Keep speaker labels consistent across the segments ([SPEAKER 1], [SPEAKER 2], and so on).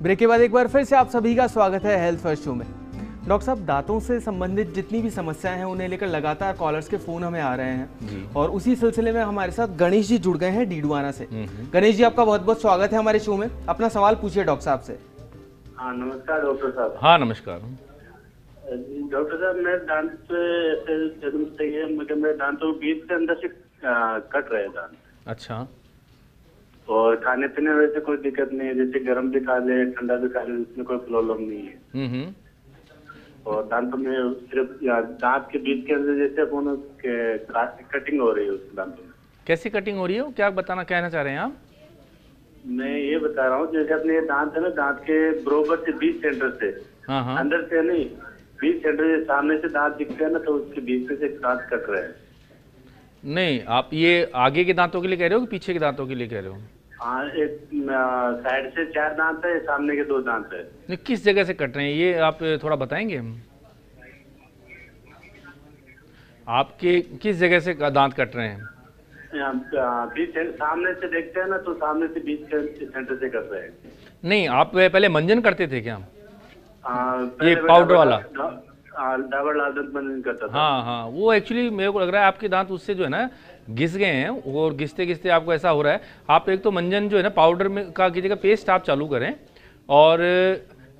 [SPEAKER 1] Break के बाद एक बार फिर से आप सभी का स्वागत है हेल्थ फर्स्ट शो में। डॉक्टर साहब, दांतों से संबंधित जितनी भी समस्याएं हैं उन्हें लेकर लगातार कॉलर्स के फोन हमें आ रहे हैं और उसी सिलसिले में हमारे साथ गणेश जी जुड़ गए हैं डीडवाना से। गणेश जी, आपका बहुत बहुत स्वागत है हमारे शो में। अपना सवाल पूछिए डॉक्टर साहब से।
[SPEAKER 2] हाँ, नमस्कार डॉक्टर साहब।
[SPEAKER 3] हाँ, नमस्कार
[SPEAKER 2] डॉक्टर साहब, मेरे दांत से जन्म से ही है, मेरे दांतों के बीच से अंदर से कट रहे दांत।
[SPEAKER 3] अच्छा।
[SPEAKER 2] और खाने पीने में वैसे कोई दिक्कत नहीं है, जैसे गर्म भी खा ले ठंडा भी खा ले, उसमें कोई प्रॉब्लम नहीं है। और दांतों में सिर्फ दांत के बीच के अंदर जैसे अपन कटिंग हो रही है उस दांतों में।
[SPEAKER 3] कैसी कटिंग हो रही है, क्या बताना कहना चाह रहे हैं आप?
[SPEAKER 2] मैं ये बता रहा हूँ, जैसे अपने ये दांत है ना, दांत के बरोबर से बीच सेंटर से, अंदर से नहीं, बीच सेंटर से सामने से दांत दिखते हैं ना, तो उसके बीच में से दांत कट रहे हैं।
[SPEAKER 3] नहीं, आप ये आगे के दांतों के लिए कह रहे हो कि पीछे के दांतों के लिए कह रहे हो?
[SPEAKER 2] हाँ, एक साइड से 4 दांत है, सामने के 2 दांत है।
[SPEAKER 3] नहीं, किस जगह से कट रहे हैं ये आप थोड़ा बताएंगे? आपके किस जगह से दांत कट रहे हैं?
[SPEAKER 2] बीच सामने से देखते हैं ना, तो सामने से बीच के सेंटर से कर रहे हैं।
[SPEAKER 3] नहीं, आप पहले मंजन करते थे क्या?
[SPEAKER 2] ये
[SPEAKER 3] पाउडर वाला
[SPEAKER 2] डाबर लाल दंत मंजन करता था।
[SPEAKER 3] हाँ, वो एक्चुअली मेरे को लग रहा है आपके दांत उससे जो है ना घिस गए हैं, और घिसते घिसते आपको ऐसा हो रहा है। आप एक तो मंजन जो है ना पाउडर में का कीजिएगा, पेस्ट आप चालू करें, और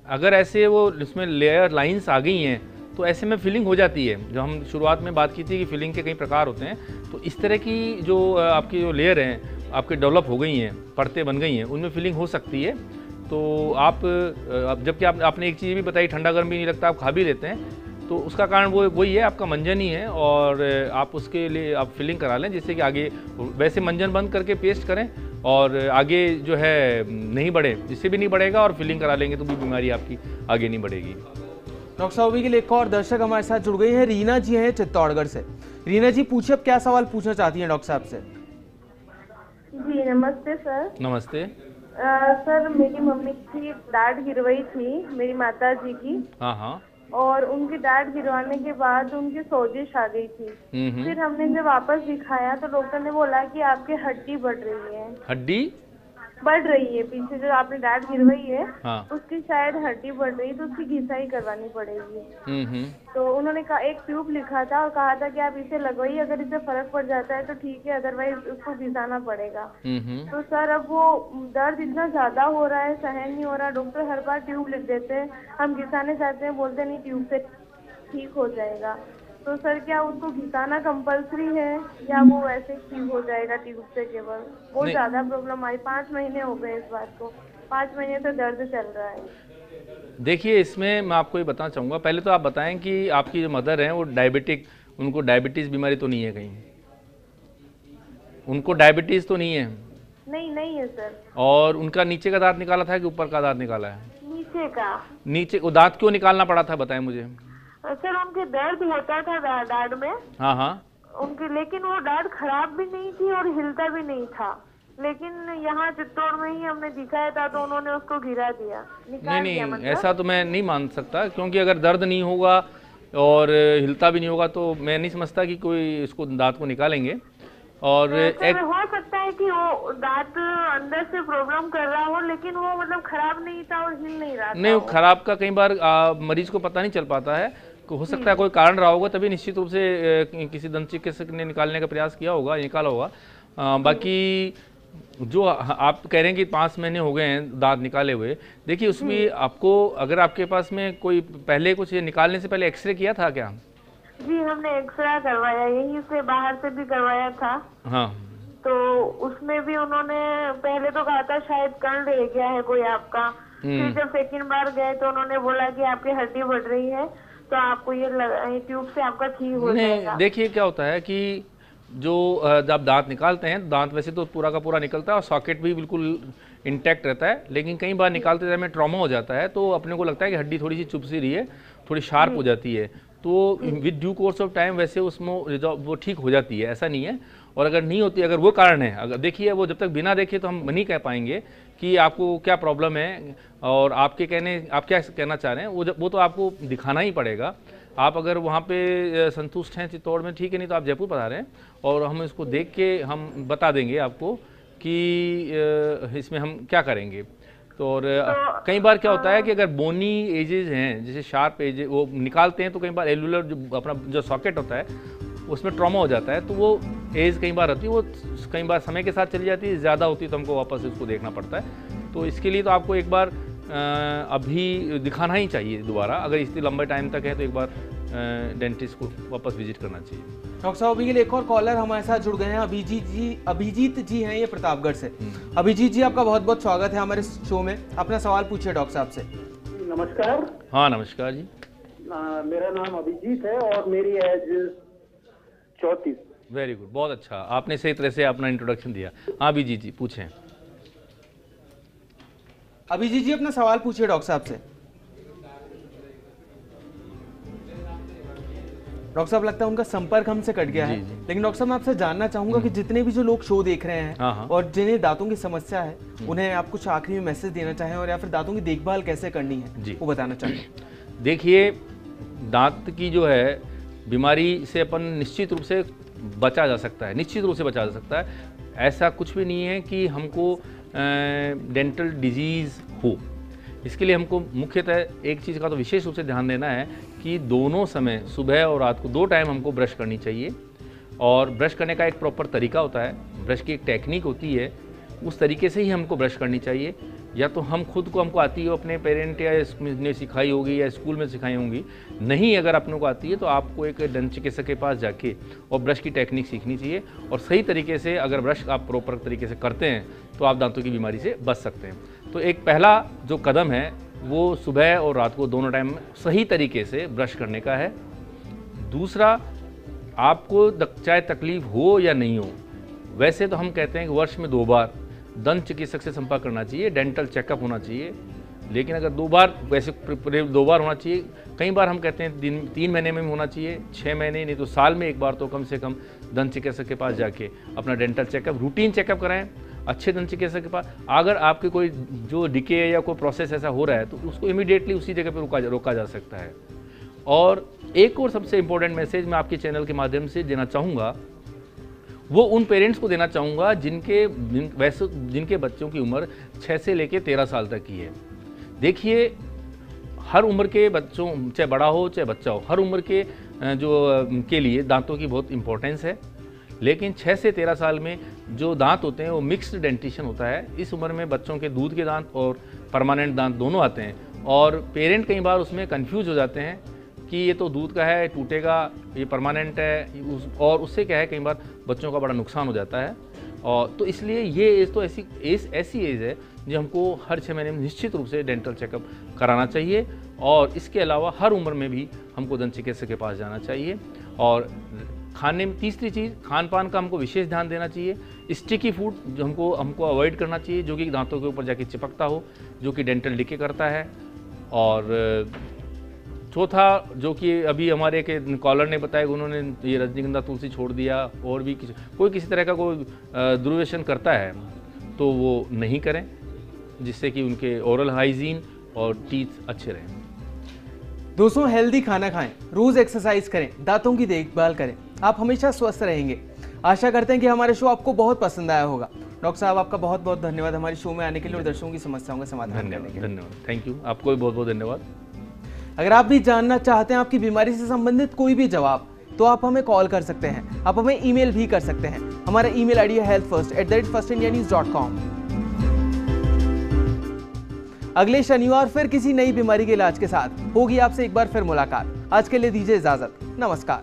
[SPEAKER 3] अगर ऐसे वो इसमें लेयर लाइंस आ गई हैं तो ऐसे में फिलिंग हो जाती है। जो हम शुरुआत में बात की थी कि फिलिंग के कई प्रकार होते हैं, तो इस तरह की जो आपकी जो लेयर हैं आपके डेवलप हो गई हैं, परतें बन गई हैं, उनमें फिलिंग हो सकती है। तो आप जबकि आपने एक चीज़ भी बताई, ठंडा गर्म भी नहीं लगता, आप खा भी लेते हैं, तो उसका कारण वही है, आपका मंजन ही है। और आप उसके लिए आप फिलिंग करा लें, जिससे कि आगे वैसे मंजन बंद करके पेस्ट करें, और आगे जो है नहीं बढ़े, इससे भी नहीं बढ़ेगा, और फिलिंग करा लेंगे तो भी बीमारी आपकी आगे नहीं बढ़ेगी।
[SPEAKER 1] डॉक्टर साहब, अभी के लिए एक और दर्शक हमारे साथ जुड़ गई हैं। रीना जी हैं चित्तौड़गढ़ से। रीना जी, पूछिए अब क्या सवाल पूछना चाहती हैं डॉक्टर साहब से।
[SPEAKER 4] जी नमस्ते सर।
[SPEAKER 3] नमस्ते।
[SPEAKER 4] सर, मेरी मम्मी की दाढ़ गिरवाई थी, मेरी माता जी की।
[SPEAKER 3] हाँ।
[SPEAKER 4] और उनकी दाढ़ गिरवाने के बाद उनकी सोजिश आ गई थी। फिर हमने जब वापस दिखाया तो डॉक्टर ने बोला कि आपकी हड्डी बढ़ रही है।
[SPEAKER 3] हड्डी
[SPEAKER 4] बढ़ रही है, पीछे जो आपने दाढ़ गिरवाई है उसकी शायद हड्डी बढ़ रही है, तो उसकी घिसाई करवानी पड़ेगी। तो उन्होंने एक ट्यूब लिखा था और कहा था कि आप इसे लगवाइए, अगर इससे फर्क पड़ जाता है तो ठीक है, अदरवाइज उसको घिसाना पड़ेगा। तो सर, अब वो दर्द इतना ज्यादा हो रहा है, सहन नहीं हो रहा। डॉक्टर हर बार ट्यूब लिख देते हैं, हम घिसाने जाते हैं, बोलते नहीं ट्यूब से ठीक हो जाएगा। तो सर, क्या उसको घिसाना कंपलसरी है या वो ऐसे ठीक हो जाएगा ट्यूब से केवल? बहुत ज्यादा प्रॉब्लम आई, 5 महीने हो गए इस बात को, 5 महीने से दर्द चल रहा है।
[SPEAKER 3] देखिए, इसमें मैं आपको ये बताना चाहूँगा, पहले तो आप बताएं कि आपकी जो मदर हैं वो डायबिटिक, उनको डायबिटीज़ बीमारी तो नहीं है कहीं? उनको डायबिटीज़ तो नहीं है?
[SPEAKER 4] नहीं है सर। और
[SPEAKER 3] उनका नीचे का दांत निकाला था कि ऊपर का दांत निकाला है?
[SPEAKER 4] नीचे का।
[SPEAKER 3] नीचे वो दांत क्यों निकालना पड़ा था, बताएं मुझे।
[SPEAKER 4] सर, उनके दर्द होता था दाढ़ में।
[SPEAKER 3] हाँ
[SPEAKER 4] उनकी, लेकिन वो दाढ़ खराब भी नहीं थी और हिलता भी नहीं था। लेकिन यहाँ चित्तौड़ में ही हमने दिखाया था तो उन्होंने उसको गिरा दिया, निकाल दिया। मतलब
[SPEAKER 3] ऐसा तो मैं नहीं मान सकता, क्योंकि अगर दर्द नहीं होगा और हिलता भी नहीं होगा तो मैं नहीं समझता कि कोई इसको दांत को निकालेंगे। और
[SPEAKER 4] हो सकता है कि वो दांत अंदर से प्रॉब्लम कर रहा हो, लेकिन वो मतलब खराब नहीं था और हिल नहीं रहा था।
[SPEAKER 3] नहीं, खराब का कई बार मरीज को पता नहीं चल पाता है, हो सकता है कोई कारण रहा होगा, तभी निश्चित रूप से किसी दंत चिकित्सक ने निकालने का प्रयास किया होगा, निकाला होगा। बाकी जो आप कह रहे हैं कि 5 महीने हो गए हैं दांत निकाले हुए, देखिए उसमें आपको, अगर आपके पास में कोई पहले कुछ निकालने से पहले एक्सरे किया था क्या?
[SPEAKER 4] जी, हमने एक्सरे करवाया, यहीं से बाहर से भी करवाया था।
[SPEAKER 3] हाँ,
[SPEAKER 4] तो उसमें भी उन्होंने पहले तो कहा था शायद कण रह गया है कोई आपका। फिर जब सेकंड बार गए तो उन्होंने बोला कि आपकी हड्डी बढ़ रही है, तो आपको ये ट्यूब से आपका ठीक हो जाएगा।
[SPEAKER 3] देखिए क्या होता है कि जो जब दांत निकालते हैं, दांत वैसे तो पूरा का पूरा निकलता है और सॉकेट भी बिल्कुल इंटैक्ट रहता है, लेकिन कई बार निकालते समय ट्रॉमा हो जाता है, तो अपने को लगता है कि हड्डी थोड़ी सी चुभ सी रही है, थोड़ी शार्प हो जाती है, तो with due course of time वैसे उसमें वो ठीक हो जाती है, ऐसा नहीं है। और अगर नहीं होती, अगर वो कारण है, अगर देखिए वो जब तक बिना देखे तो हम नहीं कह पाएंगे कि आपको क्या प्रॉब्लम है और आप क्या कहना चाह रहे हैं, वो तो आपको दिखाना ही पड़ेगा। आप अगर वहाँ पे संतुष्ट हैं चित्तौड़ में, ठीक है, नहीं तो आप जयपुर पधारें और हम इसको देख के हम बता देंगे आपको कि इसमें हम क्या करेंगे। तो और कई बार क्या होता है कि अगर बोनी एजेस हैं, जैसे शार्प एज, वो निकालते हैं तो कई बार एलुलर जो अपना जो सॉकेट होता है उसमें ट्रॉमा हो जाता है, तो वो एज कई बार होती है, वो कई बार समय के साथ चली जाती है, ज़्यादा होती है तो हमको वापस उसको देखना पड़ता है। तो इसके लिए तो आपको एक बार अभी दिखाना ही चाहिए दोबारा, अगर इतनी लंबे टाइम तक है तो एक बार डेंटिस्ट को वापस विजिट करना चाहिए।
[SPEAKER 1] डॉक्टर साहब अभी के लिए एक और कॉलर हमारे साथ जुड़ गए हैं, अभिजीत जी हैं ये प्रतापगढ़ से। अभिजीत जी आपका बहुत बहुत स्वागत है हमारे शो में, अपना सवाल पूछिए डॉक्टर साहब से।
[SPEAKER 5] नमस्कार।
[SPEAKER 3] हाँ नमस्कार जी।
[SPEAKER 5] मेरा नाम अभिजीत है और मेरी एज 34।
[SPEAKER 3] वेरी गुड, बहुत अच्छा, आपने सही तरह से अपना इंट्रोडक्शन दिया। हाँ अभिजीत जी पूछें।
[SPEAKER 1] अभिजीत जी अपना सवाल पूछिए डॉक्टर साहब से। डॉक्टर साहब लगता है उनका संपर्क हमसे कट गया है, लेकिन डॉक्टर साहब मैं आपसे जानना चाहूंगा कि जितने भी जो लोग शो देख रहे हैं और जिन्हें दांतों की समस्या है उन्हें आप कुछ आखिरी में मैसेज देना चाहें और या फिर दांतों की देखभाल कैसे करनी है वो बताना चाहें।
[SPEAKER 3] देखिए, दांत की जो है बीमारी से अपन निश्चित रूप से बचा जा सकता है, निश्चित रूप से बचा जा सकता है। ऐसा कुछ भी नहीं है कि हमको डेंटल डिजीज़ हो। इसके लिए हमको मुख्यतः एक चीज़ का तो विशेष रूप से ध्यान देना है कि दोनों समय, सुबह और रात को 2 टाइम हमको ब्रश करनी चाहिए। और ब्रश करने का एक प्रॉपर तरीका होता है, ब्रश की एक टेक्निक होती है, उस तरीके से ही हमको ब्रश करनी चाहिए। या तो हम खुद को हमको आती हो, अपने पेरेंट या ने सिखाई होगी या स्कूल में सिखाई होंगी, नहीं अगर अपनों को आती है तो आपको एक दंत चिकित्सक के पास जाके और ब्रश की टेक्निक सीखनी चाहिए। और सही तरीके से अगर ब्रश आप प्रॉपर तरीके से करते हैं तो आप दांतों की बीमारी से बच सकते हैं। तो एक पहला जो कदम है वो सुबह और रात को दोनों टाइम सही तरीके से ब्रश करने का है। दूसरा, आपको चाहे तकलीफ हो या नहीं हो, वैसे तो हम कहते हैं कि वर्ष में 2 बार दंत चिकित्सक से संपर्क करना चाहिए, डेंटल चेकअप होना चाहिए। लेकिन अगर 2 बार, वैसे 2 बार होना चाहिए, कई बार हम कहते हैं 3 महीने में होना चाहिए, 6 महीने नहीं तो साल में 1 बार तो कम से कम दंत चिकित्सक के पास जाके अपना डेंटल चेकअप, रूटीन चेकअप कराएं अच्छे दंत चिकित्सक के पास। अगर आपके कोई जो डिके या कोई प्रोसेस ऐसा हो रहा है तो उसको इमीडिएटली उसी जगह पर रोका जा सकता है। और एक और सबसे इम्पोर्टेंट मैसेज मैं आपके चैनल के माध्यम से देना चाहूँगा, वो उन पेरेंट्स को देना चाहूँगा जिनके बच्चों की उम्र 6 से लेकर 13 साल तक की है। देखिए, हर उम्र के बच्चों, चाहे बड़ा हो चाहे बच्चा हो, हर उम्र के लिए दांतों की बहुत इंपॉर्टेंस है। लेकिन 6 से 13 साल में जो दांत होते हैं वो मिक्स्ड डेंटिशन होता है। इस उम्र में बच्चों के दूध के दांत और परमानेंट दांत दोनों आते हैं और पेरेंट कई बार उसमें कंफ्यूज हो जाते हैं कि ये तो दूध का है, टूटेगा, ये परमानेंट है, और उससे क्या है कई बार बच्चों का बड़ा नुकसान हो जाता है। और तो इसलिए ये एज तो ऐसी एज है जो हमको हर 6 महीने में निश्चित रूप से डेंटल चेकअप कराना चाहिए। और इसके अलावा हर उम्र में भी हमको दंत चिकित्सक के पास जाना चाहिए। और खाने में तीसरी चीज़, खान पान का हमको विशेष ध्यान देना चाहिए। स्टिकी फूड जो हमको अवॉइड करना चाहिए, जो कि दांतों के ऊपर जाके चिपकता हो, जो कि डेंटल डिके करता है। और चौथा, जो कि अभी हमारे एक कॉलर ने बताया कि उन्होंने ये रजनीगंधा तुलसी छोड़ दिया, और भी कोई किसी तरह का कोई दुर्व्यसन करता है तो वो नहीं करें, जिससे कि उनके ओरल हाइजीन और टीथ अच्छे रहें।
[SPEAKER 1] दोस्तों, हेल्दी खाना खाएं, रोज एक्सरसाइज करें, दांतों की देखभाल करें, आप हमेशा स्वस्थ रहेंगे। आशा करते हैं कि हमारे शो आपको बहुत पसंद आया होगा। डॉक्टर साहब, आपका बहुत बहुत धन्यवाद हमारे शो में आने के लिए और दर्शकों की समस्याओं का समाधान करने के लिए।
[SPEAKER 3] धन्यवाद, थैंक यू, आपको भी बहुत बहुत धन्यवाद।
[SPEAKER 1] अगर आप भी जानना चाहते हैं आपकी बीमारी से संबंधित कोई भी जवाब, तो आप हमें कॉल कर सकते हैं, आप हमें ईमेल भी कर सकते हैं। हमारा ईमेल आईडी है healthfirst@firstindianews.com। अगले शनिवार फिर किसी नई बीमारी के इलाज के साथ होगी आपसे एक बार फिर मुलाकात। आज के लिए दीजिए इजाजत, नमस्कार।